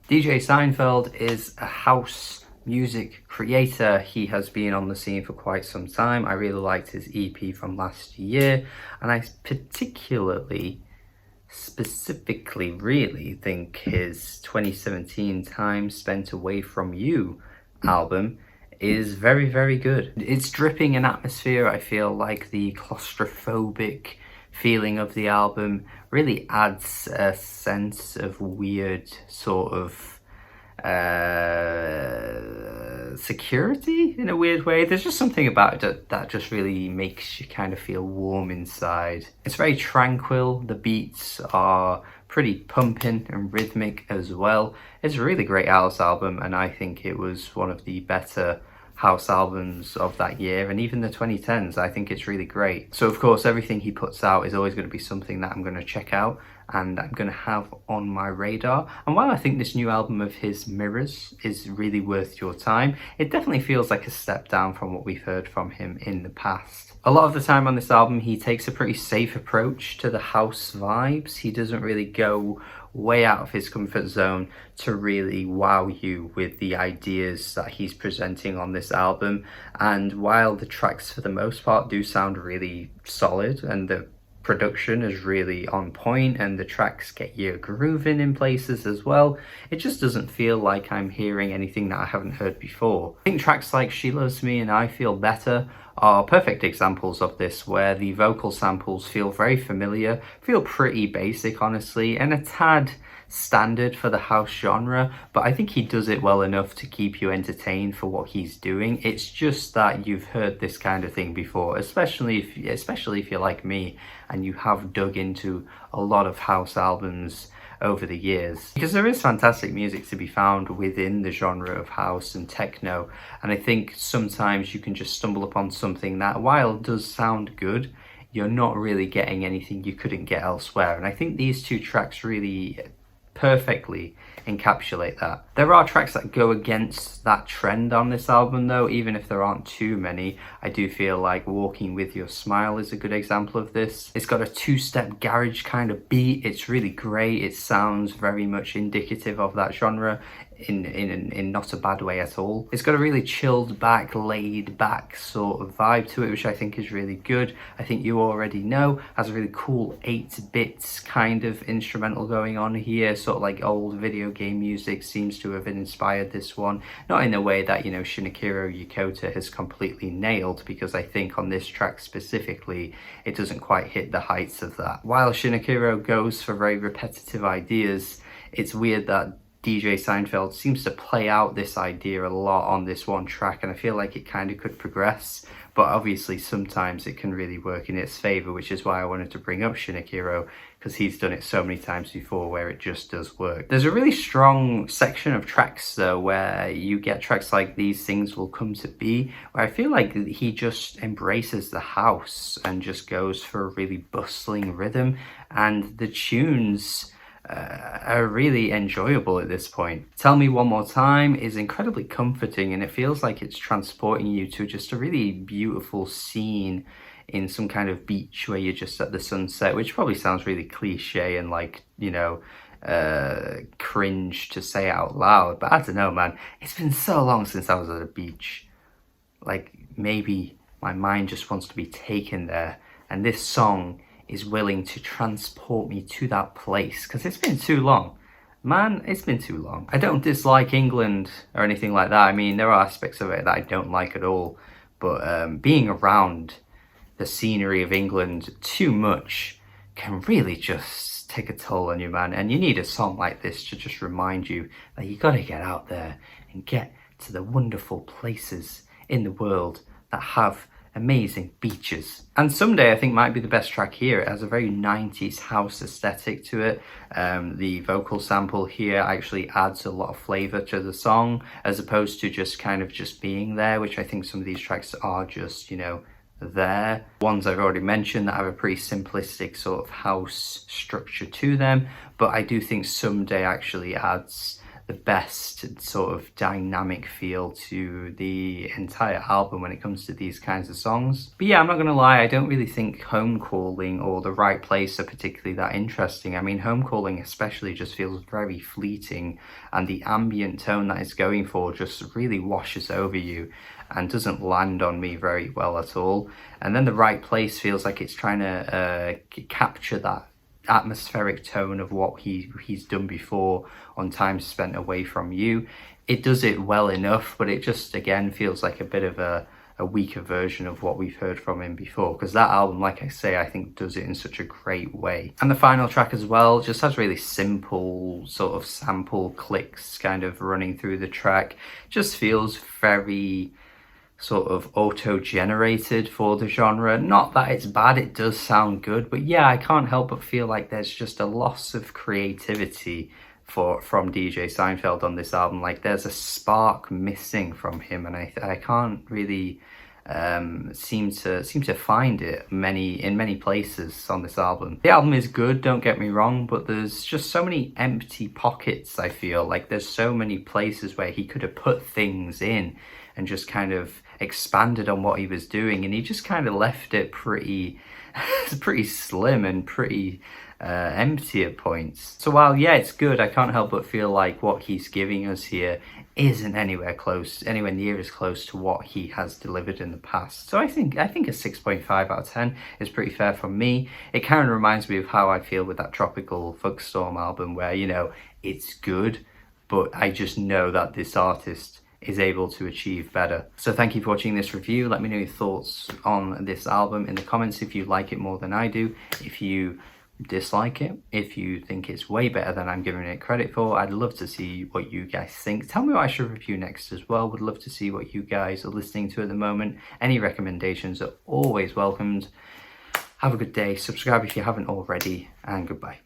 DJ Seinfeld is a house music creator. He has been on the scene for quite some time. I really liked his EP from last year, and I specifically really think his 2017 Time Spent Away From You album is very, very good. It's dripping in atmosphere. I feel like the claustrophobic feeling of the album really adds a sense of weird sort of security in a weird way. There's just something about it that just really makes you kind of feel warm inside. It's very tranquil. The beats are pretty pumping and rhythmic as well. It's a really great house album, and I think it was one of the better house albums of that year, and even the 2010s. I think it's really great. So of course everything he puts out is always going to be something that I'm going to check out and I'm going to have on my radar. And while I think this new album of his, Mirrors, is really worth your time, it definitely feels like a step down from what we've heard from him in the past. A lot of the time on this album he takes a pretty safe approach to the house vibes. He doesn't really go way out of his comfort zone to really wow you with the ideas that he's presenting on this album. And while the tracks for the most part do sound really solid and the production is really on point and the tracks get you grooving in places as well, it just doesn't feel like I'm hearing anything that I haven't heard before. I think tracks like She Loves Me and I Feel Better are perfect examples of this, where the vocal samples feel very familiar, feel pretty basic honestly, and a tad standard for the house genre, but I think he does it well enough to keep you entertained for what he's doing. It's just that you've heard this kind of thing before, especially if you're like me and you have dug into a lot of house albums over the years, because there is fantastic music to be found within the genre of house and techno, and I think sometimes you can just stumble upon something that, while it does sound good, you're not really getting anything you couldn't get elsewhere. And I think these two tracks really perfectly encapsulate that. There are tracks that go against that trend on this album though, even if there aren't too many. I do feel like Walking With Your Smile is a good example of this. It's got a two-step garage kind of beat. It's really great. It sounds very much indicative of that genre in not a bad way at all. It's got a really chilled back, laid back sort of vibe to it, which I think is really good. I think You Already Know has a really cool 8-bit kind of instrumental going on here, sort of like old video game music seems to have inspired this one. Not in the way that, you know, Shinichiro Yokota has completely nailed, because I think on this track specifically it doesn't quite hit the heights of that. While Shinichiro goes for very repetitive ideas, it's weird that DJ Seinfeld seems to play out this idea a lot on this one track, and I feel like it kind of could progress, but obviously sometimes it can really work in its favor, which is why I wanted to bring up Shinichiro, because he's done it so many times before where it just does work. There's a really strong section of tracks though where you get tracks like These Things Will Come to Be, where I feel like he just embraces the house and just goes for a really bustling rhythm, and the tunes are really enjoyable at this point. Tell Me One More Time is incredibly comforting, and it feels like it's transporting you to just a really beautiful scene in some kind of beach where you're just at the sunset, which probably sounds really cliche and like, you know, cringe to say out loud, but I don't know, man, it's been so long since I was at a beach. Like, maybe my mind just wants to be taken there, and this song is willing to transport me to that place, because it's been too long. Man, it's been too long. I don't dislike England or anything like that. I mean, there are aspects of it that I don't like at all, but being around the scenery of England too much can really just take a toll on you, man. And you need a song like this to just remind you that you gotta get out there and get to the wonderful places in the world that have amazing beaches. And Someday I think might be the best track here. It has a very 90s house aesthetic to it. The vocal sample here actually adds a lot of flavor to the song, as opposed to just kind of just being there, which I think some of these tracks are just, you know, there. Ones I've already mentioned that have a pretty simplistic sort of house structure to them, but I do think Someday actually adds the best sort of dynamic feel to the entire album when it comes to these kinds of songs. But yeah, I'm not gonna lie, I don't really think Home Calling or The Right Place are particularly that interesting. I mean, Home Calling especially just feels very fleeting, and the ambient tone that it's going for just really washes over you and doesn't land on me very well at all. And then The Right Place feels like it's trying to capture that atmospheric tone of what he's done before on Time Spent Away From You. It does it well enough, but it just again feels like a bit of a weaker version of what we've heard from him before, because that album, like I say, I think does it in such a great way. And the final track as well just has really simple sort of sample clicks kind of running through the track. Just feels very sort of auto-generated for the genre. Not that it's bad, it does sound good, but yeah, I can't help but feel like there's just a loss of creativity from DJ Seinfeld on this album. Like there's a spark missing from him, and I can't really seem to find it in many places on this album. The album is good, don't get me wrong, but there's just so many empty pockets. I feel like there's so many places where he could have put things in and just kind of expanded on what he was doing, and he just kind of left it pretty slim and pretty empty at points. So while yeah, it's good, I can't help but feel like what he's giving us here isn't anywhere near as close to what he has delivered in the past. So I think a 6.5 out of 10 is pretty fair from me. It kind of reminds me of how I feel with that Tropical Fuckstorm album, where, you know, it's good, but I just know that this artist is able to achieve better. So thank you for watching this review. Let me know your thoughts on this album in the comments if you like it more than I do, if you dislike it, if you think it's way better than I'm giving it credit for. I'd love to see what you guys think. Tell me what I should review next as well. Would love to see what you guys are listening to at the moment. Any recommendations are always welcomed. Have a good day, subscribe if you haven't already, and goodbye.